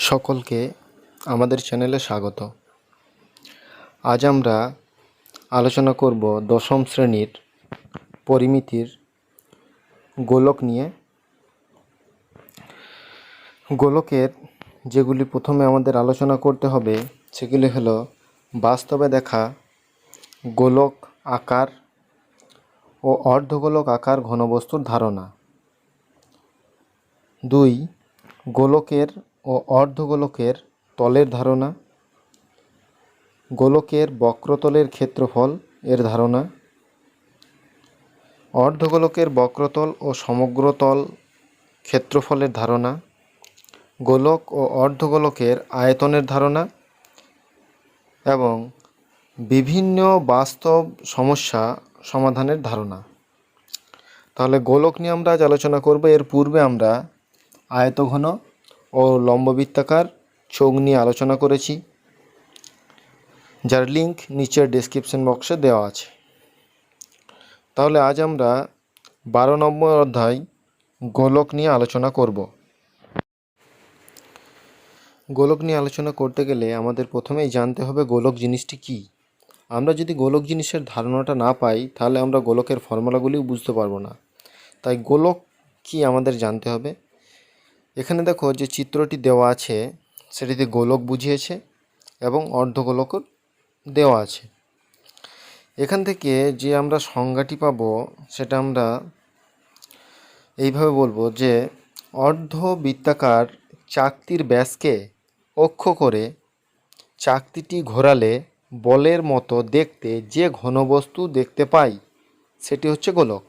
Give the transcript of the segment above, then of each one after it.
সকলকে আমাদের চ্যানেলে স্বাগত। আজ আমরা আলোচনা করব দশম শ্রেণীর পরিমিতির গোলক নিয়ে। গোলকের যেগুলি প্রথমে আমাদের আলোচনা করতে হবে সেগুলি হলো বাস্তবে দেখা গোলক আকার ও অর্ধগোলক আকার ঘনবস্তুর ধারণা। 2. গোলকের ও অর্ধগোলকের তলের ধারণা, গোলকের বক্রতলের ক্ষেত্রফল এর ধারণা, অর্ধগোলকের বক্রতল ও সমগ্রতল ক্ষেত্রফলের ধারণা, গোলক ও অর্ধগোলকের আয়তনের ধারণা এবং বিভিন্ন বাস্তব সমস্যা সমাধানের ধারণা। তাহলে গোলক নিয়ে আমরা আজ আলোচনা করব। এর পূর্বে আমরা আয়তঘন ও লম্ববৃত্তাকার চোঙ নিয়ে আলোচনা করেছি, যার লিঙ্ক নিচের ডেসক্রিপশন বক্সে দেওয়া আছে। তাহলে আজ আমরা 12 নম্বর অধ্যায় গোলক নিয়ে আলোচনা করব। গোলক নিয়ে আলোচনা করতে গেলে আমাদের প্রথমেই জানতে হবে গোলক জিনিসটি কী। আমরা যদি গোলক জিনিসের ধারণাটা না পাই তাহলে আমরা গোলকের ফর্মুলাগুলিও বুঝতে পারবো না। তাই গোলক কী আমাদের জানতে হবে। এখানে দেখো যে চিত্রটি দেওয়া আছে সেটিতে গোলক বুঝিয়েছে এবং অর্ধগোলকও দেওয়া আছে। এখান থেকে যে আমরা সংজ্ঞাটি পাবো সেটা আমরা এইভাবে বলবো যে অর্ধবৃত্তাকার চাকতির ব্যাসকে অক্ষ করে চাকতিটি ঘোরালে বলের মতো দেখতে যে ঘনবস্তু দেখতে পাই সেটি হচ্ছে গোলক।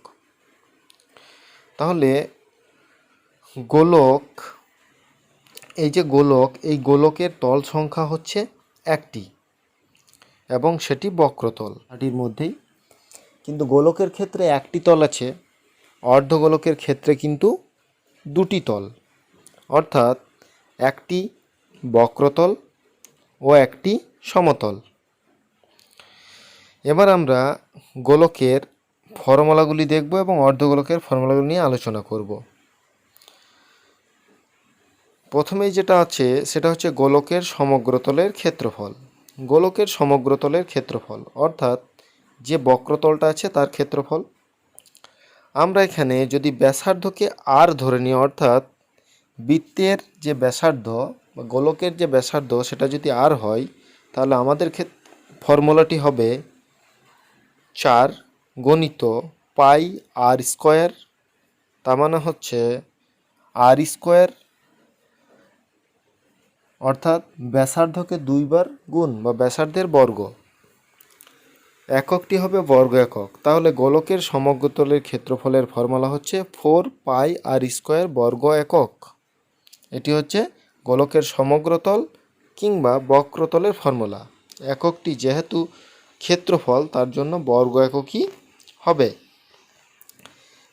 তাহলে গোলক, এই যে গোলক, এই গোলকের তল সংখ্যা হচ্ছে একটি এবং সেটি বক্রতল এটির মধ্যেই। কিন্তু গোলকের ক্ষেত্রে একটি তল আছে, অর্ধগোলকের ক্ষেত্রে কিন্তু দুটি তল, অর্থাৎ একটি বক্রতল ও একটি সমতল। এবার আমরা গোলকের ফর্মুলাগুলি দেখব এবং অর্ধগোলকের ফর্মুলাগুলি নিয়ে আলোচনা করব। প্রথমেই যেটা আছে সেটা হচ্ছে গোলকের সমগ্রতলের ক্ষেত্রফল। গোলকের সমগ্রতলের ক্ষেত্রফল অর্থাৎ যে বক্রতলটা আছে তার ক্ষেত্রফল। আমরা এখানে যদি ব্যাসার্ধকে আর ধরে নিই, অর্থাৎ বৃত্তের যে ব্যাসার্ধ বা গোলকের যে ব্যাসার্ধ সেটা যদি আর হয়, তাহলে আমাদের ফর্মুলাটি হবে 4 গণিত পাই আর স্কোয়ার। তার মানে হচ্ছে আর স্কোয়ার, অর্থাৎ ব্যাসার্ধকে 2 বার গুণ বা ব্যাসার্ধের বর্গ। এককটি হবে বর্গ একক। তাহলে গোলকের সমগ্রতলের ক্ষেত্রফলের ফর্মুলা হচ্ছে 4 পাই আর স্কোয়ার বর্গ একক। এটি হচ্ছে গোলকের সমগ্রতল কিংবা বক্রতলের ফর্মুলা। এককটি যেহেতু ক্ষেত্রফল তার জন্য বর্গ এককই হবে।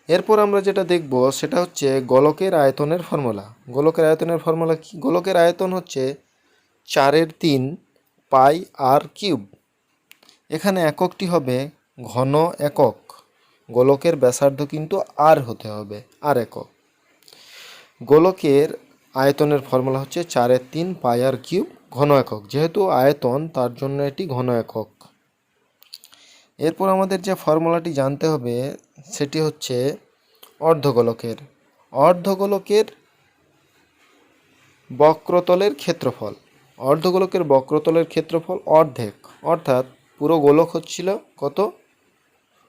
এরপর আমরা যেটা দেখব সেটা হচ্ছে গোলকের আয়তনের ফর্মুলা। গোলকের আয়তনের ফর্মুলা কি? গোলকের আয়তন হচ্ছে 4/3 পাই আর কিউব। এখানে এককটি হবে ঘন একক। গোলকের ব্যাসার্ধ কিন্তু আর হতে হবে, আর একক। গোলকের আয়তনের ফর্মুলা হচ্ছে 4/3 পাই আর কিউব ঘন একক। যেহেতু আয়তন তার জন্য এটি ঘন একক। এরপর আমাদের যে ফর্মুলাটি জানতে হবে সেটি হচ্ছে অর্ধগোলকের। অর্ধগোলকের বক্রতলের ক্ষেত্রফল। অর্ধগোলকের বক্রতলের ক্ষেত্রফল অর্ধেক, অর্থাৎ পুরো গোলক হচ্ছিল কত?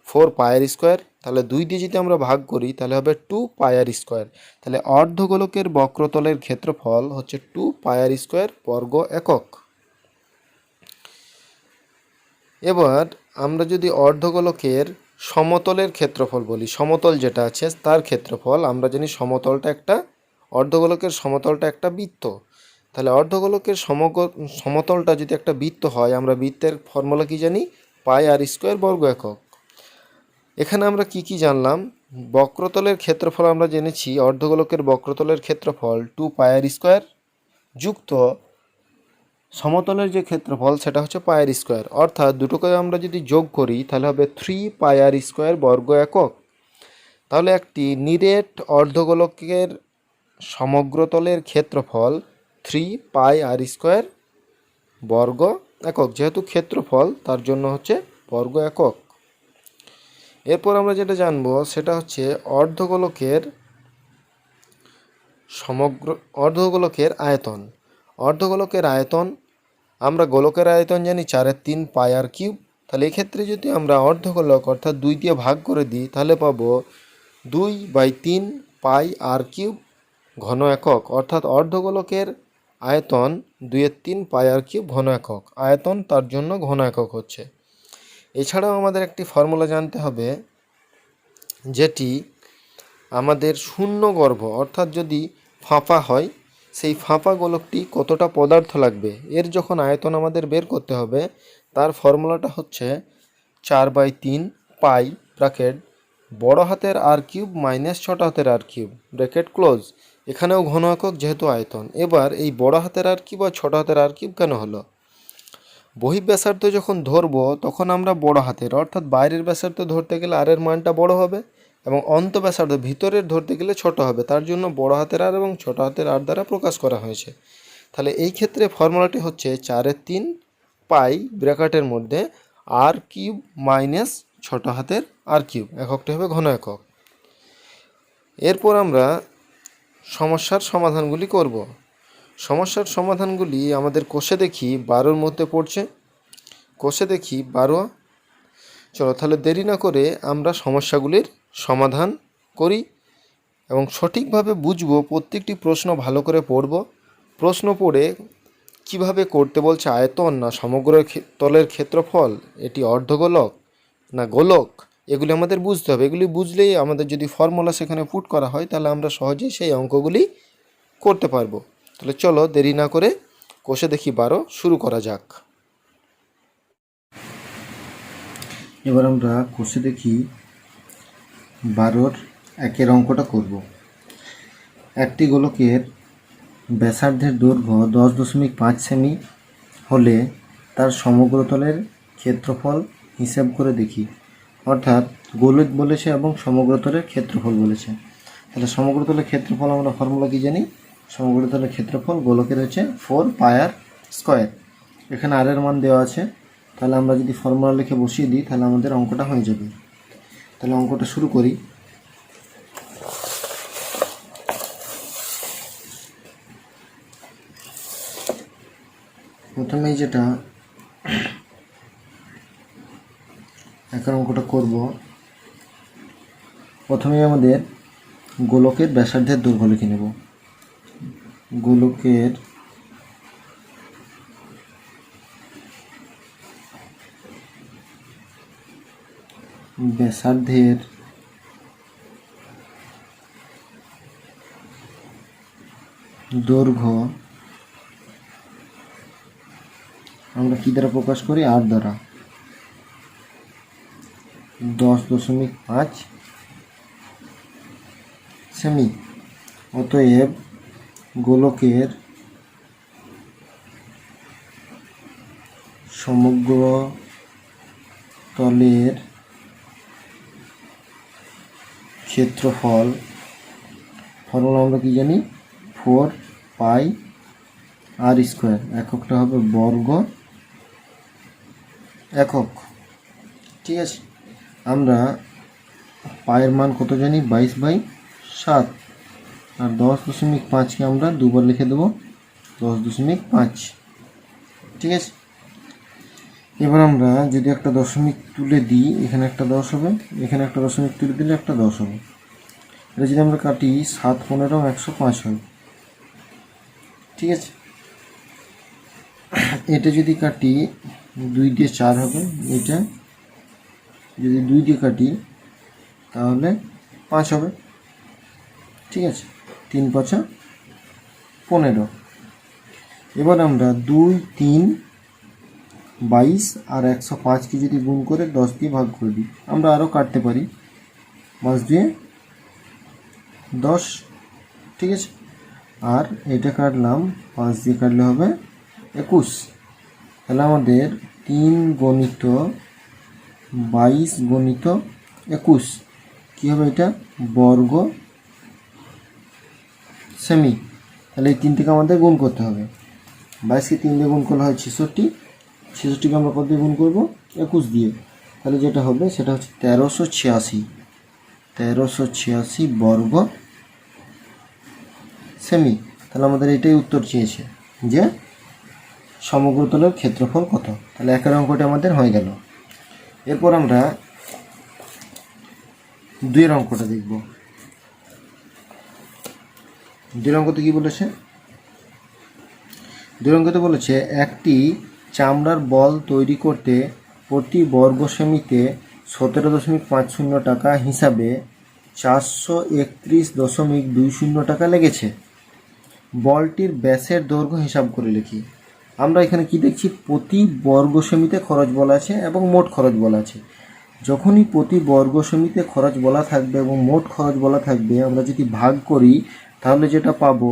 4 পাই আর স্কোয়ার। তাহলে 2 দিয়ে যদি আমরা ভাগ করি তাহলে হবে 2 পাই আর স্কোয়ার। তাহলে অর্ধগোলকের বক্রতলের ক্ষেত্রফল হচ্ছে 2 পাই আর স্কোয়ার বর্গ একক। এবার আমরা যদি অর্ধগোলকের সমতলের ক্ষেত্রফল বলি, সমতল যেটা আছে তার ক্ষেত্রফল, আমরা জানি সমতলটা একটা, অর্ধগোলকের সমতলটা একটা বৃত্ত। তাহলে অর্ধগোলকের সমতলটা যদি একটা বৃত্ত হয়, আমরা বৃত্তের ফর্মুলা কি জানি? পাই আর স্কোয়ার বর্গ একক। এখানে আমরা কি জানলাম? বক্রতলের ক্ষেত্রফল আমরা জেনেছি, অর্ধগোলকের বক্রতলের ক্ষেত্রফল 2 পাই আর স্কোয়ার যুক্ত সমতলের যে ক্ষেত্রফল সেটা হচ্ছে পাই আর স্কোয়ার, অর্থাৎ দুটোকে আমরা যদি যোগ করি তাহলে হবে 3 পাই আর স্কোয়ার বর্গ একক। তাহলে একটি নিরেট অর্ধগোলকের সমগ্রতলের ক্ষেত্রফল 3πr² বর্গ একক। যেহেতু ক্ষেত্রফল তার জন্য হচ্ছে বর্গ একক। এরপর আমরা যেটা জানবো সেটা হচ্ছে অর্ধগোলকের আয়তন। অর্ধগোলকের আয়তন, আমরা গোলকের আয়তন জানি 4/3πr³। তাহলে এক্ষেত্রে যদি আমরা অর্ধগোলক অর্থাৎ 2 দিয়ে ভাগ করে দিই তাহলে পাবো 2/3πr³ ঘন একক। অর্থাৎ অর্ধগোলকের আয়তন 2/3πr³ ঘন একক। আয়তন তার জন্য ঘন একক হচ্ছে। এছাড়াও আমাদের একটি ফর্মুলা জানতে হবে, যেটি আমাদের শূন্যগর্ভ অর্থাৎ যদি ফাঁপা হয়, সেই ফাঁপা গোলকটি কতটা পদার্থ লাগবে এর যখন আয়তন আমাদের বের করতে হবে, তার ফর্মুলাটা হচ্ছে 4/3π ব্র্যাকেট বড় হাতের r³ মাইনাস ছোট হাতের r³ ব্র্যাকেট ক্লোজ। এখানেও ঘন একক যেহেতু আয়তন। এবার এই বড় হাতের r³ আর ছোট হাতের r³ কেন হলো? বহিঃব্যাসার্ধ যখন ধরবো তখন আমরা বড় হাতের অর্থাৎ বাইরের ব্যাসার্ধ ধরতে গেলে r এর মানটা বড় হবে এবং অন্তঃব্যাসার্ধ ভিতরের ধরতে গেলে ছোট হবে। তার জন্য বড় হাতের r এবং ছোট হাতের r দ্বারা প্রকাশ করা হয়েছে। তাহলে এই ক্ষেত্রে ফর্মুলাটি হচ্ছে 4/3π ব্র্যাকেটের মধ্যে r³ মাইনাস ছোট হাতের r³। এককটি হবে ঘন একক। এরপর আমরা সমস্যার সমাধানগুলি করব। সমস্যার সমাধানগুলি আমাদের কোষে দেখি 12-র মধ্যে পড়ছে। কোষে দেখি 12। চলো তাহলে দেরি না করে আমরা সমস্যাগুলির সমাধান করি এবং সঠিকভাবে বুঝব। প্রত্যেকটি প্রশ্ন ভালো করে পড়ব। প্রশ্ন পড়ে কিভাবে করতে বলছে, আয়তন না সমগ্র তলের ক্ষেত্রফল, এটি অর্ধগোলক না গোলক, এগুলি আমাদের বুঝতে হবে। এগুলি বুঝলেই আমাদের যদি ফর্মুলা সেখানে পুট করা হয় তাহলে আমরা সহজেই সেই অঙ্কগুলি করতে পারবো। তাহলে চলো দেরি না করে কোষে দেখি 12 শুরু করা যাক। এবার আমরা কোষে দেখি 12-র 1-এর অঙ্কটা করব। একটি গোলকের ব্যাসার্ধের দৈর্ঘ্য 10.5 সেমি হলে তার সমগ্রতলের ক্ষেত্রফল হিসাব করে দেখি। অর্থাৎ গোলক বলেছে এবং সমগ্রতলের ক্ষেত্রফল বলেছে। তাহলে সমগ্রতলের ক্ষেত্রফল আমরা ফর্মুলা কি জানি? সমগ্রতলের ক্ষেত্রফল গোলকের হচ্ছে 4πr²। এখানে r এর মান দেওয়া আছে। তাহলে আমরা যদি ফর্মুলা লিখে বসিয়ে দিই তাহলে আমাদের অঙ্কটা হয়ে যাবে। তাহলে অঙ্কটা শুরু করি। প্রথমেই যেটা একের অঙ্কটা করব, প্রথমেই আমাদের গোলকের ব্যাসার্ধের দৈর্ঘ্য লিখে নেব। গোলকের ব্যাসার্ধের দৈর্ঘ্য আমরা কি দ্বারা প্রকাশ করি? r দ্বারা। 10.5 সেমি। অতএব গোলকের সমগ্র তলের ক্ষেত্রফল ফর্মুলা আমরা কি জানি? 4πr²। এককটা হবে বর্গ একক। ঠিক আছে, আমরা পায়ের মান কত জানি? 22/7। আর 10.5কে আমরা দুবার লিখে দেবো 10.5। ঠিক আছে, এবার আমরা যদি একটা দশমিক তুলে দিই, এখানে একটা 10 হবে, এখানে একটা দশমিক তুলে দিলে একটা 10 হবে। এটা যদি আমরা কাটি 7, 15, 105 হয়। ঠিক আছে, এটা যদি কাটি 2 দিয়ে 4 হবে। এটা যদি 2 দিয়ে কাটি তাহলে 5 হবে। ঠিক আছে, 3 5 15। এবার আমরা 2, 3, 22 আর 105কে যদি গুণ করে 10 দিয়ে ভাগ করে দিই, আমরা আরও কাটতে পারি 5 দিয়ে 10। ঠিক আছে, আর এটা কাটলাম 5 দিয়ে কাটলে হবে 21। তাহলে আমাদের 3 × 22 × 21 কী হবে? এটা বর্গ সেমি। তাহলে এই 3 থেকে আমাদের গুণ করতে হবে। 22কে 3 দিয়ে গুণ করলে হয় 66, 66কে আমরা কত দিয়ে গুণ করবো? 21 দিয়ে। তাহলে যেটা হবে সেটা হচ্ছে 1386 বর্গ সেমি। তাহলে আমাদের এটাই উত্তর চেয়েছে যে সমগ্রতলের ক্ষেত্রফল কত। তাহলে একের অঙ্কটি আমাদের হয়ে গেল। এরপর আমরা 2 অঙ্কটা দেখব। 2 অঙ্কতে কি বলেছে? 2 অঙ্কতে বলেছে একটি চামড়ার বল তৈরি করতে প্রতি বর্গ সেমিতে 17.50 টাকা হিসাবে 431.20 টাকা লেগেছে। বলটির ব্যাসের দৈর্ঘ্য হিসাব করে লিখি। আমরা এখানে কি দেখছি? প্রতি বর্গ সেমিতে খরচ বলা আছে এবং মোট খরচ বলা আছে। যখনই প্রতি বর্গ সেমিতে খরচ বলা থাকবে এবং মোট খরচ বলা থাকবে, আমরা যদি ভাগ করি তাহলে যেটা পাবো,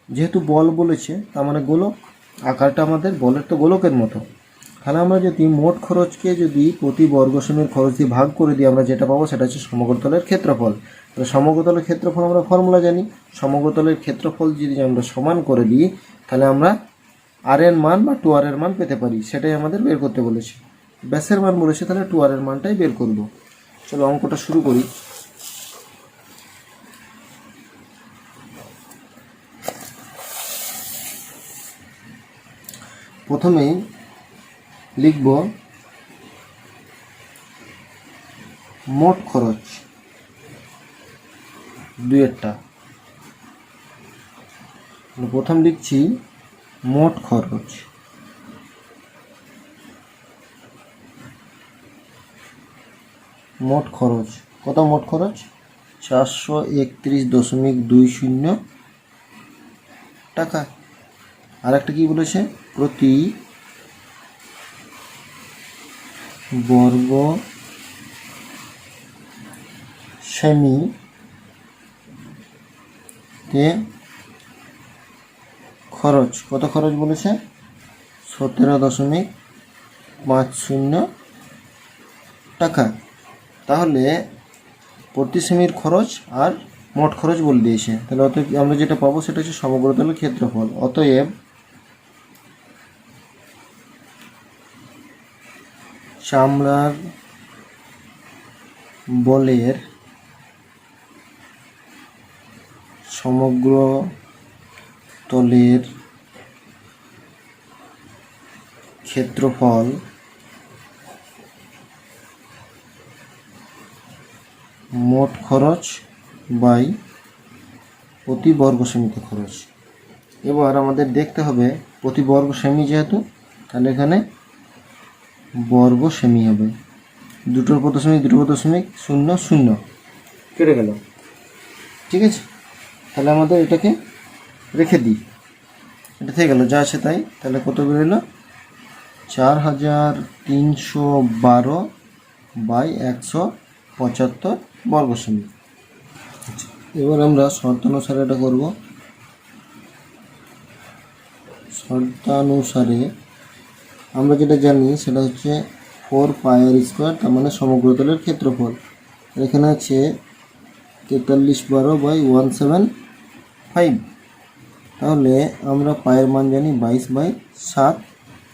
যেহেতু বল বলেছে তার মানে গোলক, আকারটা আমাদের বলের তো গোলকের মতো। তাহলে আমরা যদি মোট খরচকে যদি প্রতি বর্গ সেমির খরচ দিয়ে ভাগ করে দিই, আমরা যেটা পাবো সেটা হচ্ছে সমগ্রতলের ক্ষেত্রফল। তাহলে সমগ্রতলের ক্ষেত্রফল আমরা ফর্মুলা জানি। সমগ্রতলের ক্ষেত্রফল যদি আমরা সমান করে দিই তাহলে আমরা আর এর মান বা 2r এর মান পেতে পারি। সেটাই আমাদের বের করতে বলেছে। ব্যাসের মান বলেছে, তাহলে 2r এর মানটাই বের করব। চলো অঙ্কটা শুরু করি। প্রথমেই লিখব মোট খরচ 2-এরটা। প্রথম লিখছি মোট খরচ। মোট খরচ কত? মোট খরচ 431.20 টাকা। আর একটা কি বলেছে? প্রতি বর্গ সেমিতে খরচ কত? খরচ বলেছে 17.50 টাকা। তাহলে প্রতি সেমির খরচ আর মোট খরচ বলে দিয়েছে। তাহলে অতএব আমরা যেটা পাবো সেটা হচ্ছে সমগ্রতলের ক্ষেত্রফল। অতএব চামড়ার বলের সমগ্র তলের ক্ষেত্রফল মোট খরচ বাই প্রতি বর্গ সেমিতে খরচ। এবার আমাদের দেখতে হবে প্রতি বর্গ সেমি যেহেতু, তাহলে এখানে বর্গ সেমি হবে। 2.0.00 কেটে গেল। ঠিক আছে, তাহলে আমাদের এটাকে রেখে দিই। এটা থেকে গেল যা আছে তাই। তাহলে কত বেরোলো? 4312 বাই 175 বর্গ সেমি। এবার আমরা শর্তানুসারে এটা করব। শর্তানুসারে আমরা যেটা জানি সেটা হচ্ছে 4πr², তার মানে সমগ্রতলের ক্ষেত্রফল। এখানে আছে 4312/175। তাহলে আমরা পায়ের মান জানি 22/7,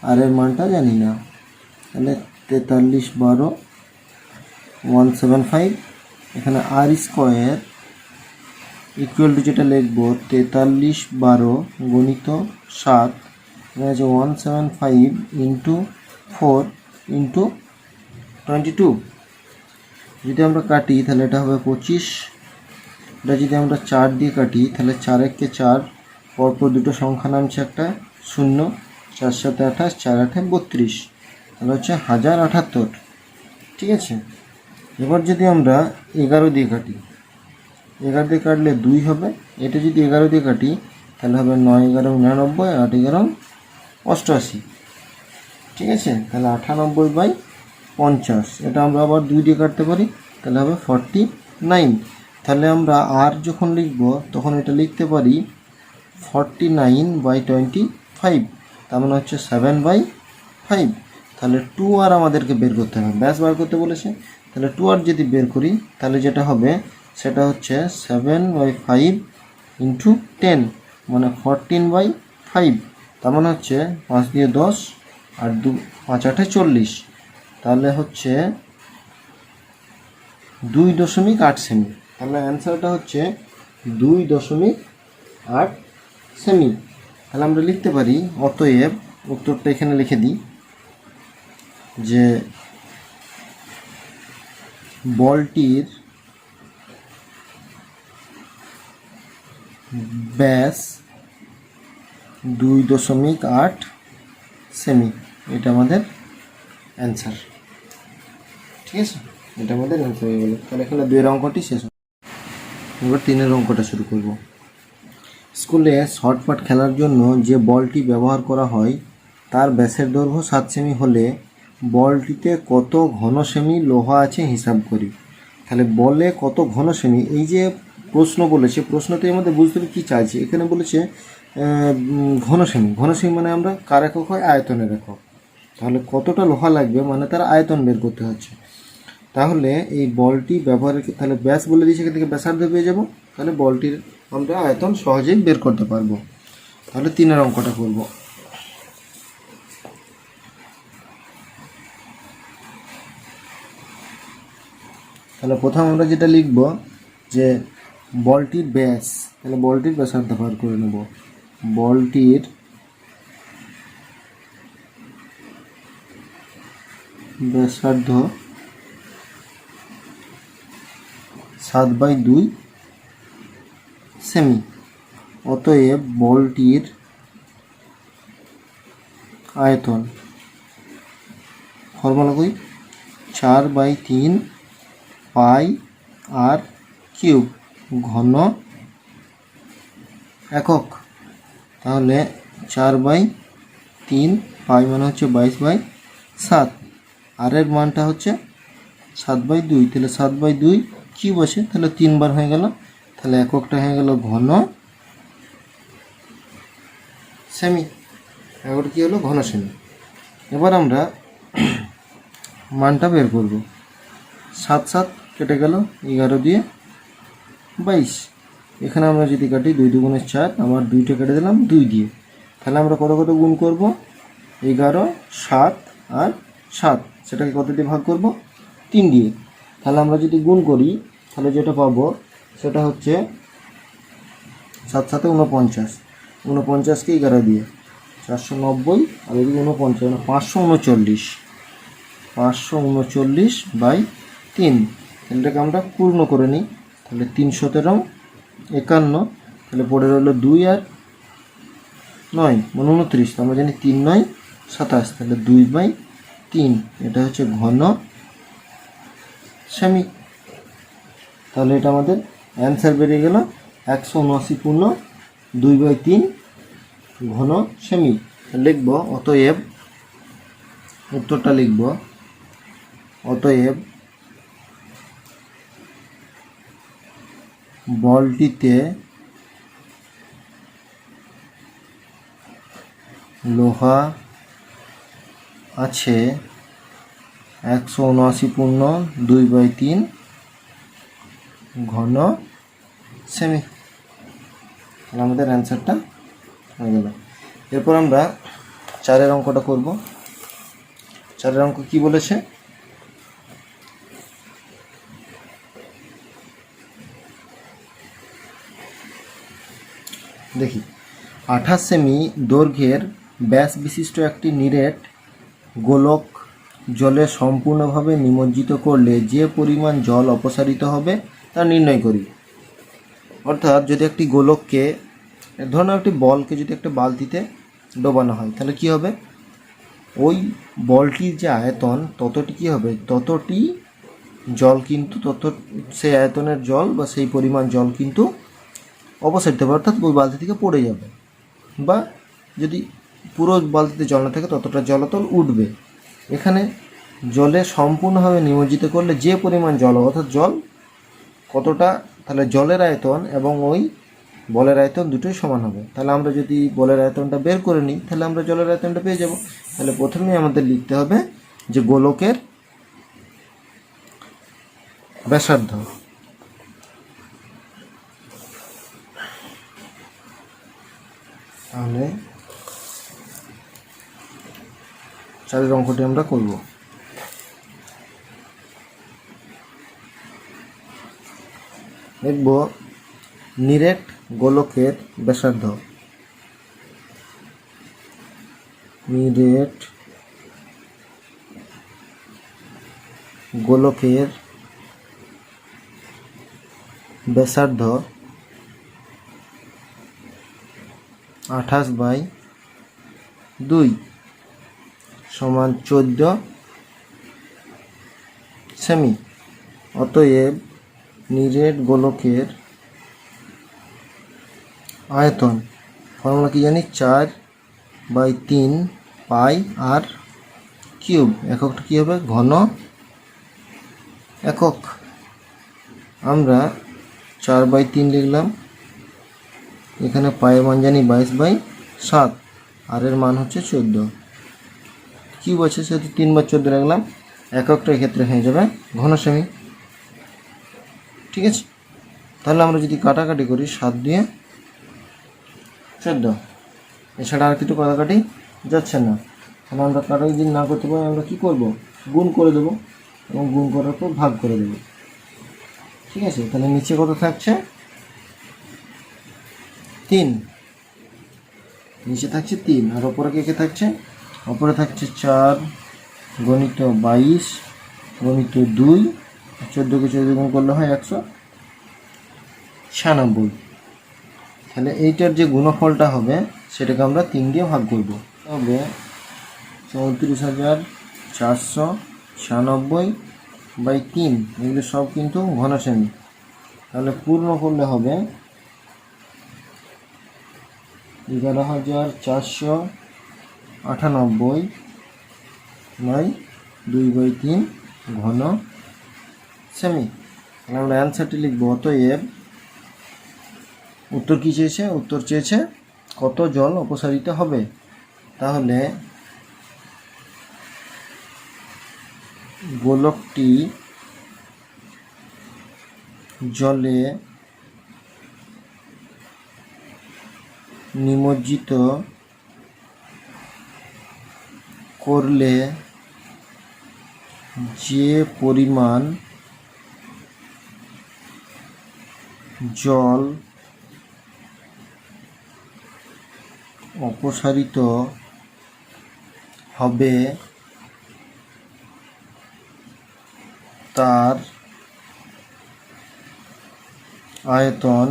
আর এর মানটা জানি না। তাহলে 4312/175, এখানে r² ইকুয়াল টু যেটা লিখব 4312 গুণিত 7, এখানে আছে 175 ইন্টু 4 ইন্টু 22। যদি আমরা কাটি তাহলে এটা হবে 25। এটা যদি আমরা 4 দিয়ে কাটি তাহলে 4 একে 4, পরপর দুটো সংখ্যা নামছে একটা 0, 4 7 28, 4 8 32, তাহলে হচ্ছে 1078। ঠিক আছে, এবার যদি আমরা 11 দিয়ে কাটি, 11 দিয়ে কাটলে 2 হবে। এটা যদি 11 দিয়ে কাটি তাহলে হবে 9 11 99, 8 11 88। ঠিক আছে, তাহলে 98/50। এটা আমরা আবার 2 দিয়ে কাটতে পারি, তাহলে হবে 49। তাহলে আমরা আর যখন লিখব তখন এটা লিখতে পারি 49/25, তার মানে হচ্ছে 7/5। তাহলে 2r আমাদেরকে বের করতে হবে, ব্যাস বার করতে বলেছে। তাহলে 2r যদি বের করি তাহলে যেটা হবে সেটা হচ্ছে 7/5 ইন্টু 10, মানে 14/5, তার মানে হচ্ছে 5 দিয়ে 10 আর 5 8 40, তাহলে হচ্ছে 2.8 সেমি। তাহলে অ্যান্সারটা হচ্ছে 2.8 সেমি। তাহলে আমরা লিখতে পারি, অতএব উত্তরটা এখানে লিখে দিই যে বলটির ব্যাস 2.8 সেমি। এটা আমাদের অ্যান্সার। ঠিক আছে, এটা আমাদের অ্যান্সার হয়ে গেল। তাহলে এখানে 2 এর অঙ্কটি শেষ হলো। এবার 3 এর অঙ্কটা শুরু করব। স্কুলে শর্টপাট খেলার জন্য যে বলটি ব্যবহার করা হয় তার ব্যাসের দৈর্ঘ্য 7 সেমি হলে বলটিতে কত ঘন সেমি লোহা আছে হিসাব করি। তাহলে বলে কত ঘন সেমি, এই যে প্রশ্ন বলেছে, প্রশ্নতে আমাদের বুঝতে হবে কী চাইছে। এখানে বলেছে ঘন সেমি। ঘন সেমি মানে আমরা কার একক হয়, আয়তনের একক। তাহলে কতটা লোহা লাগবে মানে তার আয়তন বের করতে হচ্ছে। তাহলে এই বলটি ব্যবহারের, তাহলে ব্যাস বলে দিয়েছে, এখান থেকে ব্যাসার্ধ পেয়ে যাব। তাহলে বলটির আমরা আয়তন সহজেই বের করতে পারবো। তাহলে 3 এর অঙ্কটা করব। তাহলে প্রথম আমরা যেটা লিখব যে বলটির ব্যাস, তাহলে বলটির ব্যাসার্ধ বার করে নেব। বলটির ব্যাসার্ধ 7/2 সেমি। অতএব বলটির আয়তন, ফর্মুলা কই, 4/3 পাই আর কিউব ঘন একক। তাহলে 4/3 পাই মানে হচ্ছে 22/7, আর এর মানটা হচ্ছে 7/2। তাহলে 7/2 কিউব আছে, তাহলে 3 বার হয়ে গেল। তাহলে এককটা হয়ে গেল ঘন সেমি। এককটা কী হলো, ঘন সেমি। এবার আমরা মানটা বের করব। 7 7 কেটে গেল, 11 দিয়ে 22। এখানে আমরা যদি কাটি 2 2 4, আমার 2টা কেটে দিলাম 2 দিয়ে। তাহলে আমরা কত কত গুণ করব, 11 7 আর 7, সেটাকে কত দিয়ে ভাগ করব, 3 দিয়ে। তাহলে আমরা যদি গুণ করি তাহলে যেটা পাবো সেটা হচ্ছে 7 7 49, 49কে 11 দিয়ে 490, আর এদিকে 49 মানে 539, 539/3। এটাকে আমরা পূর্ণ করে নিই। তাহলে 3 17 51, তাহলে পড়ে রইল 2 আর 9 মানে 29। আমরা জানি 3 9 27, তাহলে 2/3। এটা হচ্ছে ঘন সেমি। তাহলে এটা আমাদের অ্যান্সার বেরিয়ে গেল 179 পূর্ণ 2/3 ঘন সেমি। লিখব অতএব, উত্তরটা লিখব, অতএব বলটিতে লোহা আছে 179 পূর্ণ 2/3 ঘন সেমি। তাহলে আমাদের অ্যান্সারটা হয়ে গেল। এরপর আমরা 4 এর অঙ্কটা করব। 4 এর অঙ্ক কি বলেছে, দেখি। 28 সেমি দৈর্ঘ্যের ব্যাস বিশিষ্ট একটি নিরেট গোলক জলে সম্পূর্ণভাবে নিমজ্জিত করলে যে পরিমাণ জল অপসারিত হবে তা নির্ণয় করি। অর্থাৎ যদি একটি গোলককে, ধরুন একটি বলকে যদি একটা বালতিতে ডোবানো হয়, তাহলে কি হবে, ওই বলটির যে আয়তন ততটি কী হবে, ততটি জল কিন্তু সেই আয়তনের জল বা সেই পরিমাণ জল কিন্তু অপসারিত হবে, অর্থাৎ ওই বালতি থেকে পড়ে যাবে। বা যদি পুরো বালতিতে জল না থাকে ততটা জলতল উঠবে। এখানে জলে সম্পূর্ণভাবে নিমজ্জিত করলে যে পরিমাণ জল, অর্থাৎ জল কতটা, তাহলে জলের আয়তন এবং ওই বলের আয়তন দুটোই সমান হবে। তাহলে আমরা যদি বলের আয়তনটা বের করে নিই তাহলে আমরা জলের আয়তনটা পেয়ে যাব। তাহলে প্রথমেই আমাদের লিখতে হবে যে গোলকের ব্যাসার্ধ, তাহলে চারের অঙ্কটি আমরা করব। দেখব নিরেট গোলকের ব্যাসার্ধ। নিরেট গোলকের ব্যাসার্ধ 28/2 সমান 14 সেমি। অতএব নিরেট গোলকের আয়তন, ফর্মুলা কি জানি, 4/3 পাই আর কিউব। এককটা কী হবে? ঘন একক। আমরা 4/3 লিখলাম, এখানে পায়ের মান জানি 22/7, আর এর মান হচ্ছে 14। কিউব আছে সেহেতু 3/14 রাখলাম, এককটা এক্ষেত্রে হয়ে যাবে ঘন সেমি। ঠিক আছে, তাহলে আমরা যদি কাটাকাটি করি 7 দিয়ে 14, এছাড়া আর কিছু কাটাকাটি যাচ্ছে না। তাহলে আমরা কাটাকাটি যদি না করতে পারি আমরা কী করব? গুণ করে দেবো এবং গুণ করার পর ভাগ করে দেবো। ঠিক আছে, তাহলে নিচে কত থাকছে? 3, নিচে থাকছে 3, আর ওপরে কে থাকছে? ওপরে থাকছে 4 গণিত 22 গণিত 2, 14কে 14 গুণ করলে হয় 196। তাহলে এইটার যে গুণফলটা হবে সেটাকে আমরা 3 দিয়ে ভাগ করব। হবে 34,496/3। এগুলো সব কিন্তু ঘন সেমি। তাহলে পূর্ণ করলে হবে 11,498/2/3 ঘন সেমি। তাহলে আমরা অ্যান্সারটি লিখব। অতএব উত্তর কী চেয়েছে? উত্তর চেয়েছে কত জল অপসারিত হবে। তাহলে গোলকটি জলে নিমজ্জিত করলে যে পরিমাণ জল অপসারিত হবে তার আয়তন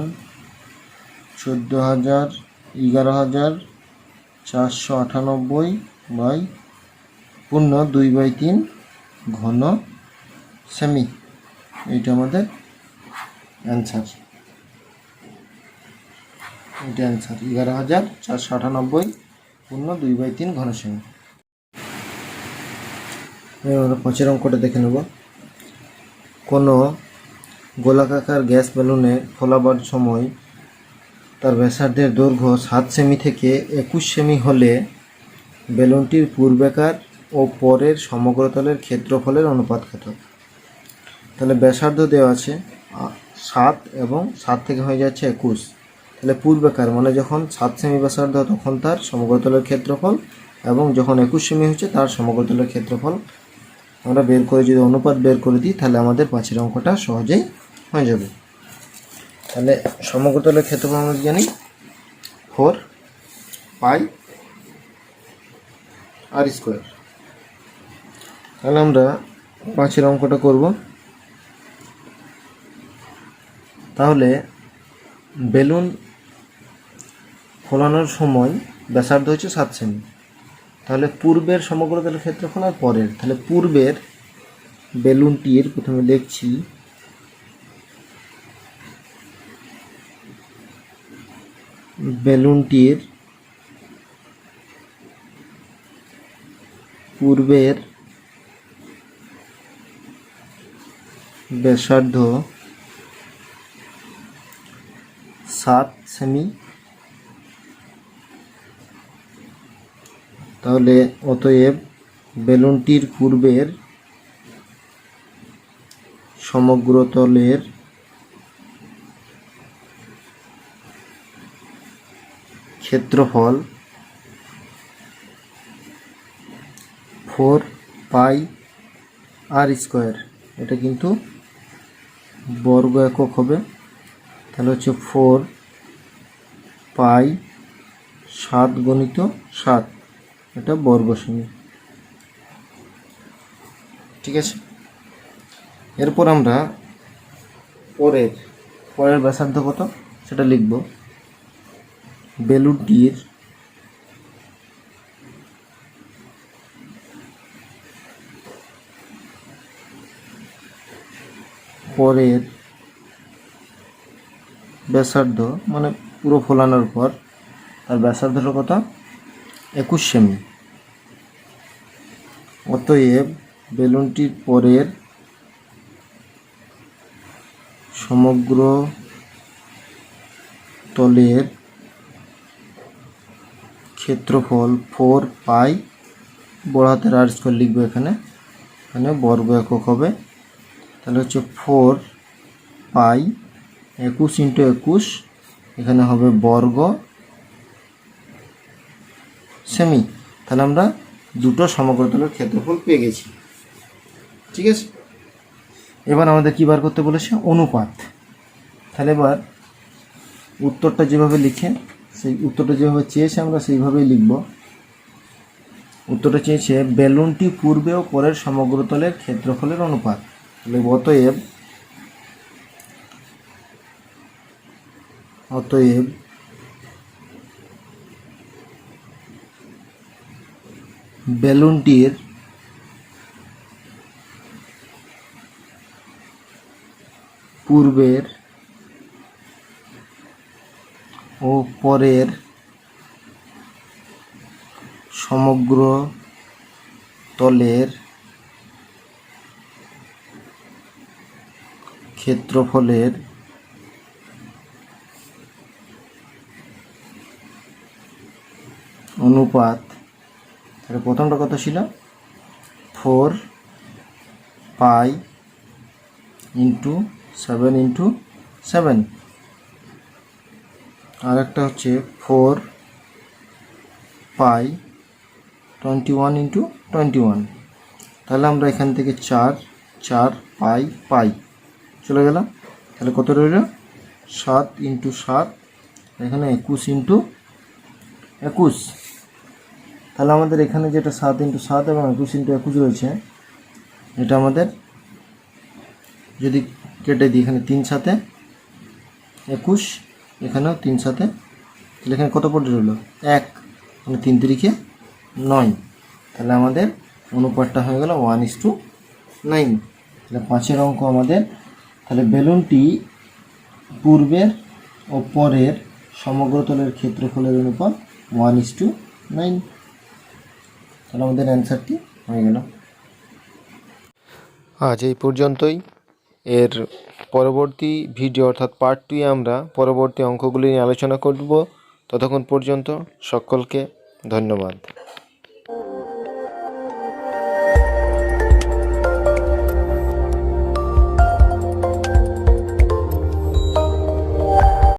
11,498/2/3 ঘন সেমি। এইটা আমাদের অ্যান্সার। এটা অ্যান্সার 11,498/2/3 ঘন সেমি। আমরা 5 অঙ্কটা দেখে নেব। কোনো গোলাকার গ্যাস বেলুনে ফোলাবার সময় তার ব্যাসার্ধের দৈর্ঘ্য 7 সেমি থেকে 21 সেমি হলে বেলুনটির পূর্বেকার ও পরের সমগ্রতলের ক্ষেত্রফলের অনুপাত কত? তাহলে ব্যাসার্ধ দেওয়া আছে 7 এবং 7 থেকে হয়ে যাচ্ছে 21। তাহলে পূর্বেকার মানে যখন 7 সেমি ব্যাসার্ধ তখন তার সমগ্রতলের ক্ষেত্রফল, এবং যখন 21 সেমি হচ্ছে তার সমগ্রতলের ক্ষেত্রফল আমরা বের করে যদি অনুপাত বের করে দিই তাহলে আমাদের 5 অঙ্কটা সহজেই হয়ে যাবে। তাহলে সমগ্রতলের ক্ষেত্রফল আমরা জানি 4 পাই আর স্কোয়ার। তাহলে আমরা 5 অঙ্কটা করব। তাহলে বেলুন ফোলানোর সময় ব্যাসার্ধ হচ্ছে 7 সেমি। তাহলে পূর্বের সমগ্রতলের ক্ষেত্রফল আর পরের, তাহলে পূর্বের বেলুনটির প্রথমে লিখছি বেলুনটির পূর্বের ব্যাসার্ধ 7 সেমি। তাহলে অতএব বেলুনটির পূর্বের সমগ্রতলের ক্ষেত্রফল 4 পাই আর স্কোয়ার, এটা কিন্তু বর্গ একক হবে। তাহলে হচ্ছে 4 পাই 7 গুণিত 7, এটা বর্গ সেমি। ঠিক আছে, এরপর আমরা পরের ব্যাসার্ধ কত সেটা লিখব। বেলুনটির পরের ব্যাসার্ধ মানে পুরো ফোলানোর পর তার ব্যাসার্ধটা কত? 21 সেমি। অতএব বেলুনটির পরের সমগ্র তলের ক্ষেত্রফল 4 পাই, বড় হাতের আর স্কোয়ার লিখবো এখানে বর্গ একক হবে। তাহলে হচ্ছে 4 পাই 21 ইন্টু 21, এখানে হবে বর্গ সেমি। তাহলে আমরা দুটো সমগ্রতলের ক্ষেত্রফল পেয়ে গেছি। ঠিক আছে, এবার আমাদের কী বার করতে বলেছে? অনুপাত। তাহলে এবার উত্তরটা যেভাবে লিখে, সেই উত্তরটা যেভাবে চেয়েছে আমরা সেইভাবেই লিখব। উত্তরটা চেয়েছে বেলুনটি পূর্বে ও পরের সমগ্রতলের ক্ষেত্রফলের অনুপাত। তাহলে অতএব বেলুনটির পূর্বের ও পরের সমগ্র তলের ক্ষেত্রফলের অনুপাত। তাহলে প্রথমটা কত ছিল? 4 পাই ইন্টু 7 ইন্টু 7, আর একটা হচ্ছে 4 পাই 21 ইন্টু 21। তাহলে আমরা এখান থেকে 4 পাই চলে গেলাম। তাহলে কত রইল? 7 ইন্টু 7, এখানে 21 ইন্টু 21। তাহলে আমাদের এখানে যেটা 7 ইন্টু 7 এবং 21 ইন্টু 21 রয়েছে, এটা আমাদের যদি কেটে দিই, এখানে 3 7 21, এখানেও 3 7, তাহলে এখানে কত পড়ে রইল? 1, মানে 3 3 9। তাহলে আমাদের অনুপাতটা হয়ে গেল 1:9। তাহলে 5এর অঙ্ক আমাদের। তাহলে বেলুনটি পূর্বের ও পরের সমগ্রতলের ক্ষেত্রফলের অনুপাত 1:9। তাহলে আমাদের অ্যান্সারটি হয়ে গেল। আজ এই পর্যন্তই। এর পরবর্তী ভিডিও অর্থাৎ পার্ট 2 আমরা পরবর্তী অঙ্কগুলি নিয়ে আলোচনা করব। ততক্ষণ পর্যন্ত সকলকে ধন্যবাদ।